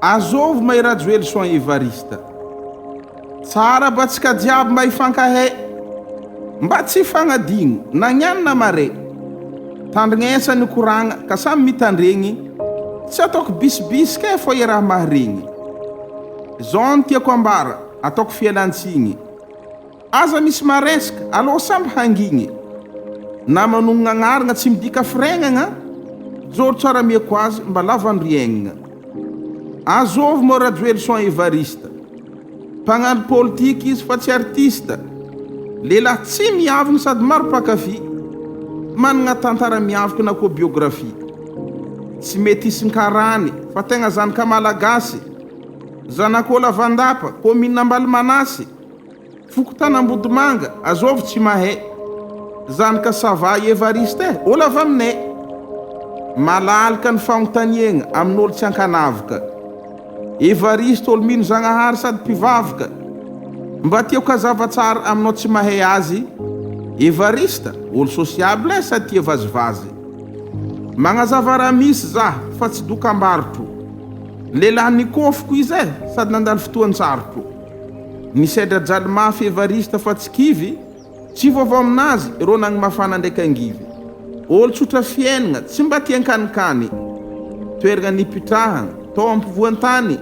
Azovy may rajo ely soa Evarista. Tsara batsika jiaby mba ifankahe, mba tsy ifagnadigno na niany na mare. Tandrignesa ny koragna ka samy mitandregny, tsy ataoko bisibisika fô raha maharegny. Zao ny tiako ambara, ataoko fialantsiny. Aza misy maresaka, aloha samby hangigny. Na manonogna agnaragna tsy midika firegnagna, joro tsara mieko azy mba lavandriaignagna. Azovy mo rajo ely soa Evarista. Mpagnano politika izy fa tsy artista. Lehilahy tsy miaviny sady maro mpakafy. Managna tantara miavaka na koa biografia. Tsy mety isin-karany fa tegna zanaka malagasy. Zanak'ôla Vandapa, komina Ambalimanasy. Fokotanam-Bodimanga, Azovy tsy mahay. Zanaka Savay Evarista ôla avy aminay. Malalaka ny fagnontaniagna amin'olo tsy ankanavaka. Evarista olo mino Zagnahary sady mpivavaka. Mba tiako hazava tsara aminao tsy mahay azy. Evarista olo sosiable sady tia vazivazy. Magnazava raha misy zah fa tsy dokam-barotra. Lehilahy nikofiko izy sady nandalo fotoan-tsarotra. Nisedra jalomafy Evarista fa tsy kivy, tsy vaovao aminazy rô nagny mafana ndraiky angivy. Olo tsotra fiainagna tsy mba tian-kanikany. Toeragna nipitrahana tao ampivoan-tany.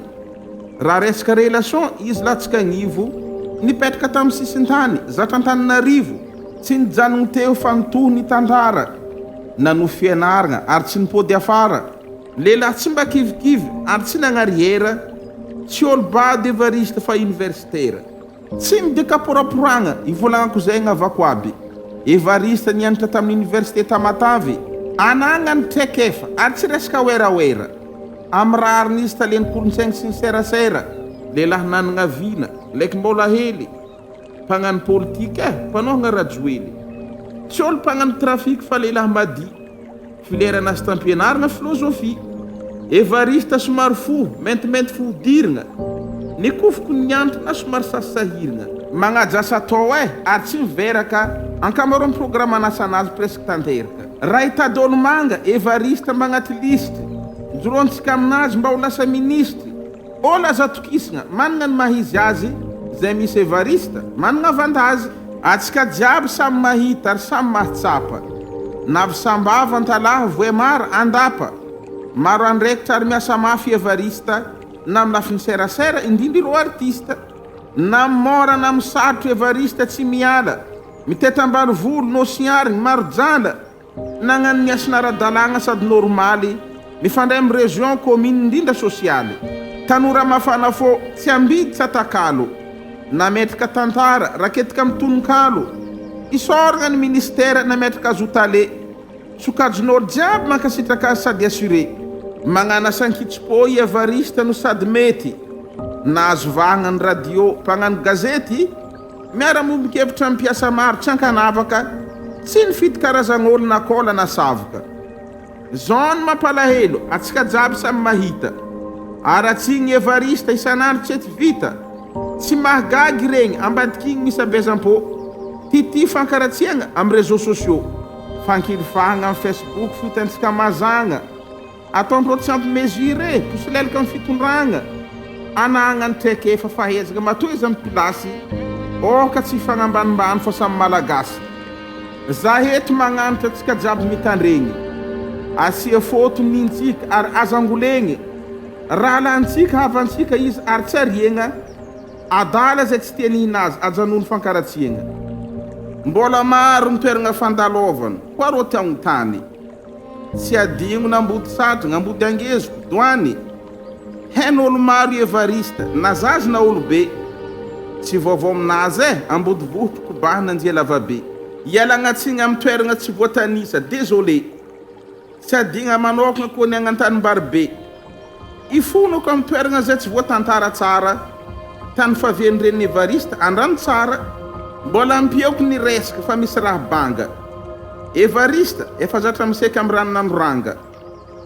Raha resaka relation izy latsika agnivo. Nipetraka tamin'ny sisin-tany Zatran-Taninarivo. Tsy nijanogny teo fanotohy ny tantara. Nano fianaragna ary tsy nipody afara. Lehilahy tsy mba kivikivy ary tsy nagnariera. Tsy olo bady Evarista fa universitaire. Tsy midika poraporagna ivolagnako zay gn'avako aby. Evarista nianatra tamin'ny université Tamatavy. Anagna ny traikefa ary tsy resaka werawera. Amrariny izy taleny kolontsaigny sy ny serasera. Lehilahy nanagna vina laiky mbola hely. Mpagnano politika mpanaovagna rajo ely. Tsy olo mpagnano trafika fa lehilahy mady. Filerana sy tampianaragna filôzofia. Evarista somary fo, maintimainty fihodiragna. Nikofiko niantry na somary sasahiragna. Magnajasa atao ary tsy miveraka. Ankamaroan'ny programa nasanazy presque tanteraka. Raha hitady olo manga, Evarista magnaty listy. Jorontsika aminazy mba ho lasa ministry. Olo aza tokisagna, managna ny mahizy azy. Zay misy Evarista, managna avantazy. Atsika jiaby samy mahita ary samy mahatsapa. Navy sambava antalahy voemara andapa. Maro andraikitra ary miasa mafy Evarista. Na milafiny serasera indrindra ireo artista. Na mora na misatro Evarista tsy miala. Miteta-mbary volo no siarigny maro jala. Nagnano ny asina ara-dalagna sady normaly. Mifandray amin'ny région commune indrindra sosialy. Tanora mafana fô tsy ambidy tsy atakalo. Nametraka tantara raketika mitononkalo. Isoragna ny ministère nametraka azotale. Sokajin'olo jiaby mankasitraka azy sady assuré. Magnana sankitsipô i Evarista no sady mety. Nahazo vahagna ny radio mpagnano gazety. Miara-mombonkevitra mpiasa maro tsy ankanavaka. Tsy nifidy karazan'olo na kola na savoka. Zao ny mampalahelo atsika jiaby samy mahita. Aratsigny Evarista isanandro tsy ety vita. Tsy mahagagy regny ambadikigny misy abezam-pô. Tity fankaratsiagna amin'ny réseaux sociaux. Fankirifahagna amin'ny Facebook fitantsika mazagna. Ataondreo tsy ampy mesure posilelaka amin'ny fitondragna. Anagna ny traikefa fahezaka matoiza amin'ny pilasy. Oka tsy fagnambanimbany fa samy malagasy. Zah eto magnanatra atsika jiaby mitandregny. Asia foto nintsika ary azangolegny. Raha lantsika havantsika izy ary tsy ariagna. Adala zay tsy tianihinazy ajanony fankaratsiagna. Mbola maro ny toeragna fandalovana koa rô ty agnontany. Tsy adigno nambody satragna ambody angezoko doany. Hain'olo maro Evarista na zazy na olo be. Tsy vaovao aminazy ambody vohotro kobahina anjia lavabe. Ialagnatsiny amin'ny toeragna tsy voatanisa, désolé. Tsy adigna manokana koa ny agnantanimbary be. Ifonako amin'ny toeragna zay tsy voatantara tsara. Tany faven'iren'ny Evarista andrano tsara. Mbola ampiako ny resaka fa misy raha banga. Evarista efa zatra miseka amin'ny rano nanoranga.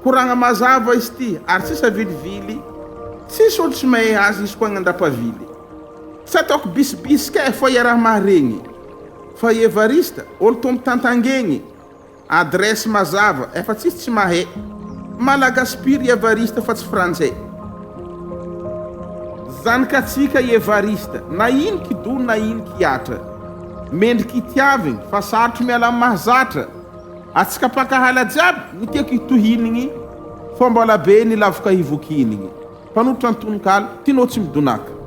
Koragna mazava izy ty ary tsisa vilivily. Tsisy olo tsy mahay azy izy koa agnandapavily. Tsy ataoko bisibisika fa raha maharegny. Fa Evarista olo tombo tantangegny. Adresy mazava efa tsisy tsy mahay. Malagaspire Evarista fa tsy frantsay. Zanakatsika i Evarista, na ino kido na ino kiatra. Mendriky itiavigny, fa sarotro miala amin'ny mahazatra. Atsika pankahala jiaby, ny tiako itohinigny, fomba labe ny lavaka hivokinigny. Mpanotra Antononkalo, Tinô Tsimidonaka.